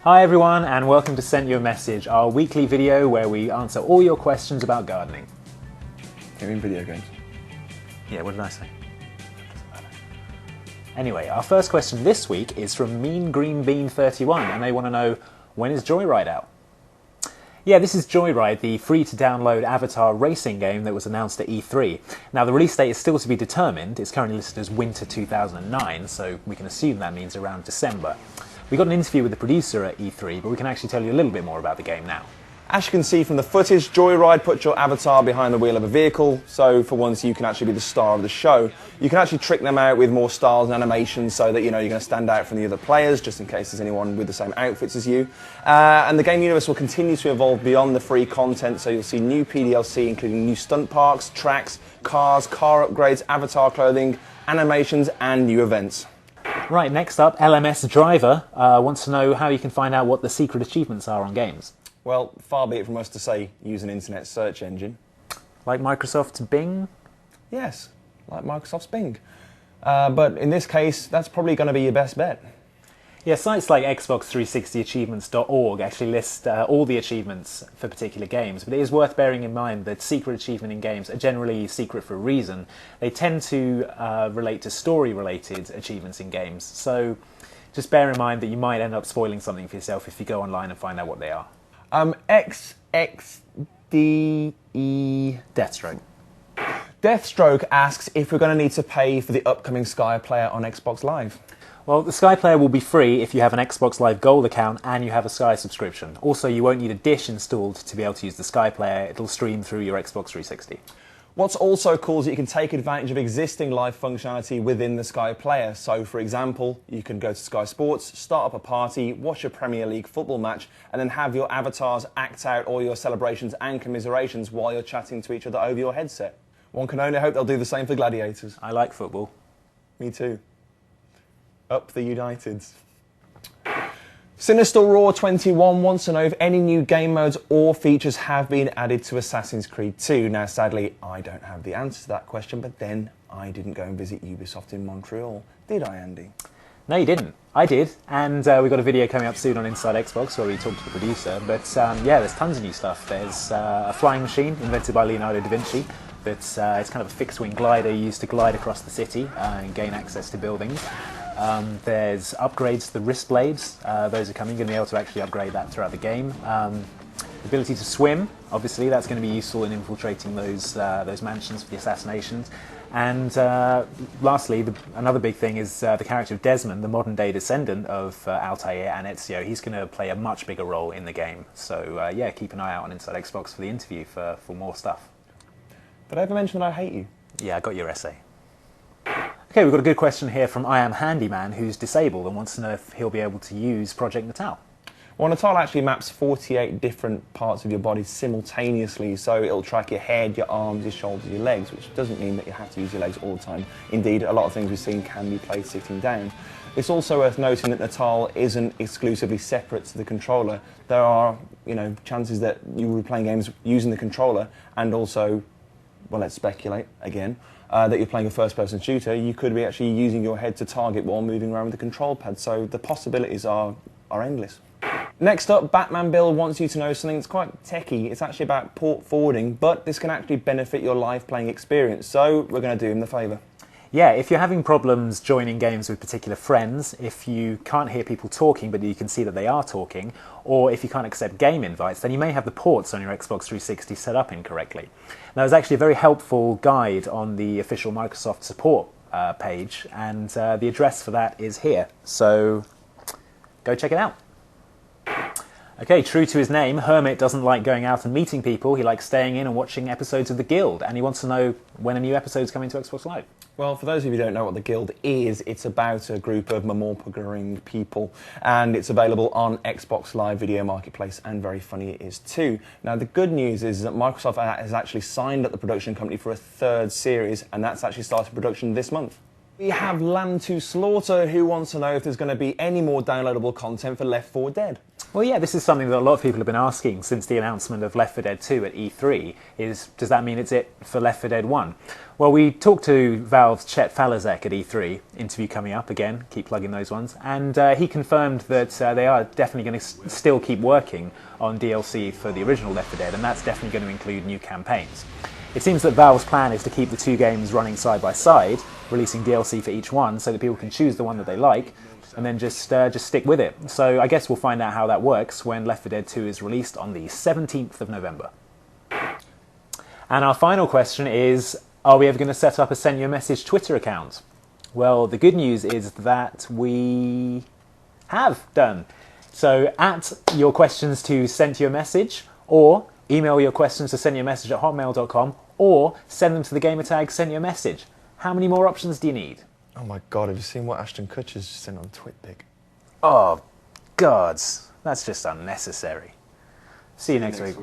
Hi everyone, and welcome to Sent You a Message, our weekly video where we answer all your questions about gardening. You mean video games? Yeah, what did I say? Anyway, our first question this week is from Mean Green Bean 31, and they want to know, when is Joyride out? Yeah, this is Joyride, the free-to-download avatar racing game that was announced at E3. Now, the release date is still to be determined. It's currently listed as winter 2009, so we can assume that means around December. We got an interview with the producer at E3, but we can actually tell you a little bit more about the game now. As you can see from the footage, Joyride puts your avatar behind the wheel of a vehicle, so for once you can actually be the star of the show. You can actually trick them out with more styles and animations so that you're going to stand out from the other players, just in case there's anyone with the same outfits as you. And the game universe will continue to evolve beyond the free content, so you'll see new PDLC, including new stunt parks, tracks, cars, car upgrades, avatar clothing, animations, and new events. Right, next up, LMS Driver wants to know how you can find out what the secret achievements are on games. Well, far be it from us to say use an internet search engine. Like Microsoft's Bing? Yes, like Microsoft's Bing. But in this case, that's probably going to be your best bet. Yeah, sites like Xbox360achievements.org actually list all the achievements for particular games, but it is worth bearing in mind that secret achievement in games are generally secret for a reason. They tend to relate to story-related achievements in games, so just bear in mind that you might end up spoiling something for yourself if you go online and find out what they are. XXDE... Deathstroke. Deathstroke asks if we're going to need to pay for the upcoming Sky Player on Xbox Live. Well, the Sky Player will be free if you have an Xbox Live Gold account and you have a Sky subscription. Also, you won't need a dish installed to be able to use the Sky Player. It'll stream through your Xbox 360. What's also cool is that you can take advantage of existing live functionality within the Sky Player. So, for example, you can go to Sky Sports, start up a party, watch a Premier League football match, and then have your avatars act out all your celebrations and commiserations while you're chatting to each other over your headset. One can only hope they'll do the same for Gladiators. I like football. Me too. Up the Uniteds. Sinister Raw 21 wants to know if any new game modes or features have been added to Assassin's Creed 2. Now, sadly, I don't have the answer to that question, but then I didn't go and visit Ubisoft in Montreal. Did I, Andy? No, you didn't. I did, and we've got a video coming up soon on Inside Xbox where we talk to the producer, but yeah, there's tons of new stuff. There's a flying machine invented by Leonardo da Vinci. It's kind of a fixed-wing glider used to glide across the city and gain access to buildings. There's upgrades to the wrist blades. Those are coming. You're going to be able to actually upgrade that throughout the game. The ability to swim, obviously, that's going to be useful in infiltrating those mansions for the assassinations. And lastly, another big thing is the character of Desmond, the modern-day descendant of Altair and Ezio. He's going to play a much bigger role in the game. So yeah, keep an eye out on Inside Xbox for the interview for more stuff. Did I ever mention that I hate you? Yeah, I got your essay. Okay, we've got a good question here from I Am Handyman, who's disabled and wants to know if he'll be able to use Project Natal. Well, Natal actually maps 48 different parts of your body simultaneously, so it'll track your head, your arms, your shoulders, your legs, which doesn't mean that you have to use your legs all the time. Indeed, a lot of things we've seen can be played sitting down. It's also worth noting that Natal isn't exclusively separate to the controller. There are, chances that you will be playing games using the controller and also, well, let's speculate again, that you're playing a first-person shooter. You could be actually using your head to target while moving around with the control pad, so the possibilities are endless. Next up, Batman Bill wants you to know something that's quite techie. It's actually about port forwarding, but this can actually benefit your live playing experience, so we're going to do him the favour. Yeah, if you're having problems joining games with particular friends, if you can't hear people talking but you can see that they are talking, or if you can't accept game invites, then you may have the ports on your Xbox 360 set up incorrectly. Now, there's actually a very helpful guide on the official Microsoft support page, and the address for that is here, so go check it out. Okay, true to his name, Hermit doesn't like going out and meeting people. He likes staying in and watching episodes of The Guild, and he wants to know when a new episode's coming to Xbox Live. Well, for those of you who don't know what The Guild is, it's about a group of mamorpagering people, and it's available on Xbox Live Video Marketplace, and very funny it is too. Now, the good news is that Microsoft has actually signed up the production company for a third series, and that's actually started production this month. We have Land to Slaughter, who wants to know if there's going to be any more downloadable content for Left 4 Dead. Well, yeah, this is something that a lot of people have been asking since the announcement of Left 4 Dead 2 at E3, does that mean it's it for Left 4 Dead 1? Well, we talked to Valve's Chet Falizek at E3, interview coming up again, keep plugging those ones, and he confirmed that they are definitely going to still keep working on DLC for the original Left 4 Dead, and that's definitely going to include new campaigns. It seems that Valve's plan is to keep the two games running side by side, releasing DLC for each one so that people can choose the one that they like, and then just stick with it. So I guess we'll find out how that works when Left 4 Dead 2 is released on the 17th of November. And our final question is, are we ever going to set up a Sentuamessage Twitter account? Well, the good news is that we have done. So at your questions to Sentuamessage, or email your questions to sentuamessage@hotmail.com, or send them to the gamertag Sentuamessage. How many more options do you need? Oh my God, have you seen what Ashton Kutcher's sent on TwitPic? Oh, gods, that's just unnecessary. See you next week.